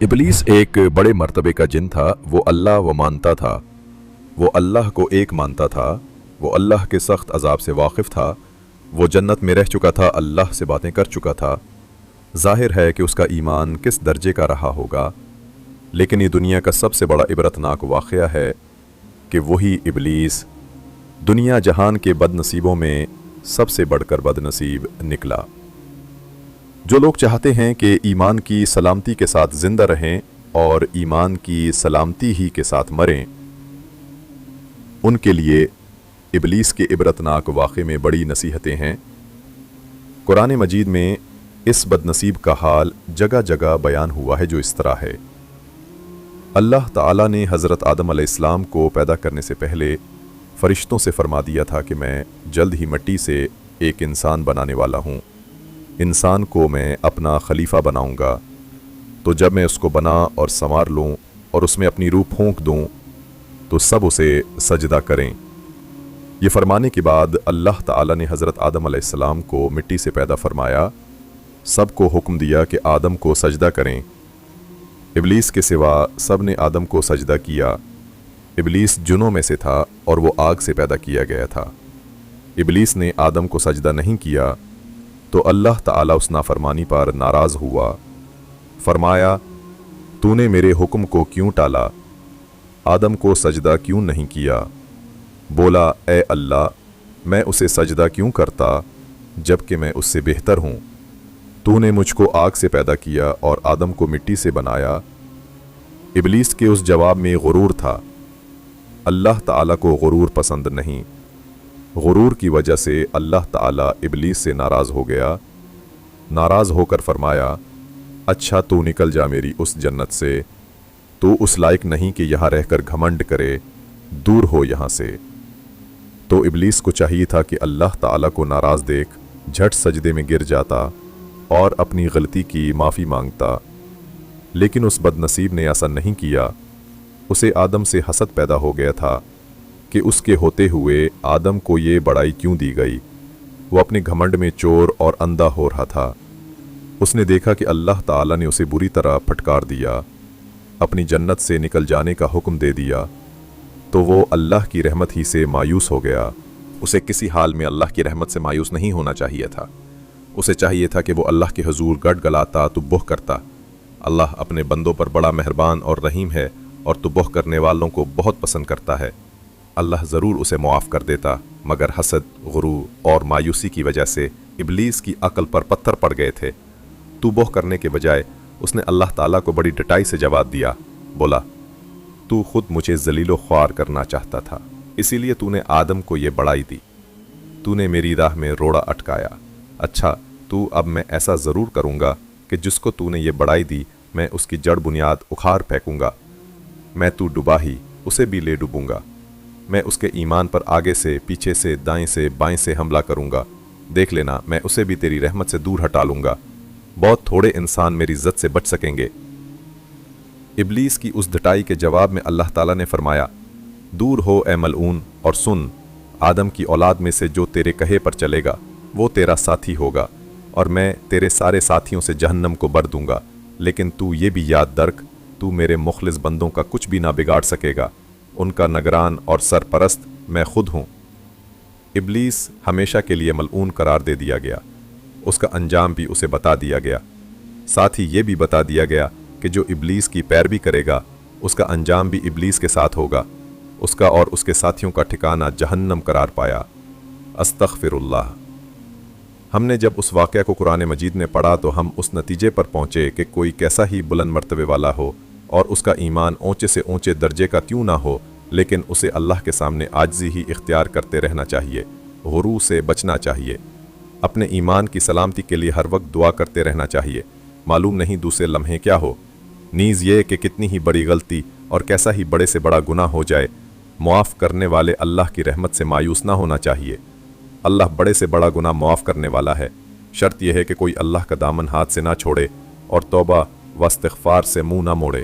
इबलीस एक बड़े मर्तबे का जिन था। वो अल्लाह वो मानता था, वो अल्लाह को एक मानता था, वो अल्लाह के सख्त अजाब से वाकिफ़ था, वो जन्नत में रह चुका था, अल्लाह से बातें कर चुका था। ज़ाहिर है कि उसका ईमान किस दर्जे का रहा होगा, लेकिन ये दुनिया का सबसे बड़ा इबरतनाक वाक़या है कि वही इबलीस दुनिया जहान के बदनसीबों में सबसे बढ़कर बदनसीब निकला। जो लोग चाहते हैं कि ईमान की सलामती के साथ ज़िंदा रहें और ईमान की सलामती ही के साथ मरें, उनके लिए इबलीस के इबरतनाक वाक़े में बड़ी नसीहतें हैं। कुरान मजीद में इस बदनसीब का हाल जगह जगह बयान हुआ है, जो इस तरह है। अल्लाह ताला ने हज़रत आदम अलैहिस्सलाम को पैदा करने से पहले फ़रिश्तों से फरमा दिया था कि मैं जल्द ही मिट्टी से एक इंसान बनाने वाला हूँ, इंसान को मैं अपना खलीफा बनाऊँगा। तो जब मैं उसको बना और संवार लूँ और उसमें अपनी रूह फूंक दूँ तो सब उसे सजदा करें। ये फरमाने के बाद अल्लाह ताला ने हज़रत आदम अलैहिस्सलाम को मिट्टी से पैदा फरमाया, सबको हुक्म दिया कि आदम को सजदा करें। इबलीस के सिवा सब ने आदम को सजदा किया। इबलीस जुनों में से था और वो आग से पैदा किया गया था। इबलीस ने आदम को सजदा नहीं किया तो अल्लाह ताला उस नाफरमानी पर नाराज़ हुआ। फरमाया, तूने मेरे हुक्म को क्यों टाला, आदम को सजदा क्यों नहीं किया। बोला, ए अल्लाह, मैं उसे सजदा क्यों करता जबकि मैं उससे बेहतर हूँ। तूने मुझको आग से पैदा किया और आदम को मिट्टी से बनाया। इबलीस के उस जवाब में गुरूर था। अल्लाह ताला को गुरूर पसंद नहीं। गुरूर की वजह से अल्लाह ताला इबलीस से नाराज़ हो गया। नाराज़ होकर फरमाया, अच्छा तू निकल जा मेरी उस जन्नत से, तू उस लायक नहीं कि यहाँ रहकर घमंड करे, दूर हो यहाँ से। तो इबलीस को चाहिए था कि अल्लाह ताला को नाराज़ देख झट सजदे में गिर जाता और अपनी गलती की माफ़ी मांगता, लेकिन उस बदनसीब ने ऐसा नहीं किया। उसे आदम से हसद पैदा हो गया था कि उसके होते हुए आदम को ये बड़ाई क्यों दी गई। वो अपने घमंड में चोर और अंधा हो रहा था। उसने देखा कि अल्लाह ताला ने उसे बुरी तरह फटकार दिया, अपनी जन्नत से निकल जाने का हुक्म दे दिया, तो वो अल्लाह की रहमत ही से मायूस हो गया। उसे किसी हाल में अल्लाह की रहमत से मायूस नहीं होना चाहिए था। उसे चाहिए था कि वो अल्लाह के हुजूर गड़गड़ाता, तुब्बुह करता, अल्लाह अपने बंदों पर बड़ा मेहरबान और रहीम है और तुब्बुह करने वालों को बहुत पसंद करता है। अल्लाह ज़रूर उसे मुआफ़ कर देता, मगर हसद, गुरूर और मायूसी की वजह से इबलीस की अक्ल पर पत्थर पड़ गए थे। तुब्बुह करने के बजाय उसने अल्लाह ताला को बड़ी डटाई से जवाब दिया। बोला, तू खुद मुझे ज़लीलो ख्वार करना चाहता था, इसीलिए तूने आदम को ये बड़ाई दी। तूने मेरी राह में रोड़ा अटकाया। अच्छा, तू अब मैं ऐसा ज़रूर करूँगा कि जिसको तूने ये बड़ाई दी मैं उसकी जड़ बुनियाद उखाड़ फेंकूँगा। मैं तू डुबा ही उसे भी ले डूबूँगा। मैं उसके ईमान पर आगे से, पीछे से, दाएं से, बाएं से हमला करूँगा। देख लेना, मैं उसे भी तेरी रहमत से दूर हटा लूँगा। बहुत थोड़े इंसान मेरी इज़्ज़त से बच सकेंगे। इबलीस की उस डटाई के जवाब में अल्लाह ताला ने फरमाया, दूर हो ए मलऊन, और सुन, आदम की औलाद में से जो तेरे कहे पर चलेगा वो तेरा साथी होगा और मैं तेरे सारे साथियों से जहन्नम को भर दूंगा। लेकिन तू ये भी याद रख, तू मेरे मुखलिस बंदों का कुछ भी ना बिगाड़ सकेगा। उनका नगरान और सरपरस्त मैं खुद हूँ। इबलीस हमेशा के लिए मलऊन करार दे दिया गया। उसका अंजाम भी उसे बता दिया गया। साथ ही ये भी बता दिया गया कि जो इबलीस की पैरवी करेगा उसका अंजाम भी इबलीस के साथ होगा। उसका और उसके साथियों का ठिकाना जहन्नम करार पाया। अस्तग़फिरुल्लाह। हमने जब उस वाक़या को कुरान मजीद में पढ़ा तो हम उस नतीजे पर पहुँचे कि कोई कैसा ही बुलंद मर्तबे वाला हो और उसका ईमान ऊँचे से ऊँचे दर्जे का क्यों ना हो, लेकिन उसे अल्लाह के सामने आजिज़ी ही इख्तियार करते रहना चाहिए, गुरूर से बचना चाहिए, अपने ईमान की सलामती के लिए हर वक्त दुआ करते रहना चाहिए। मालूम नहीं दूसरे लम्हे क्या हो। नीज़ ये कि कितनी ही बड़ी गलती और कैसा ही बड़े से बड़ा गुनाह हो जाए, मुआफ़ करने वाले अल्लाह की रहमत से मायूस ना होना चाहिए। अल्लाह बड़े से बड़ा गुनाह मुआफ़ करने वाला है। शर्त यह है कि कोई अल्लाह का दामन हाथ से ना छोड़े और तौबा व इस्तिग़फ़ार से मुँह ना मोड़े।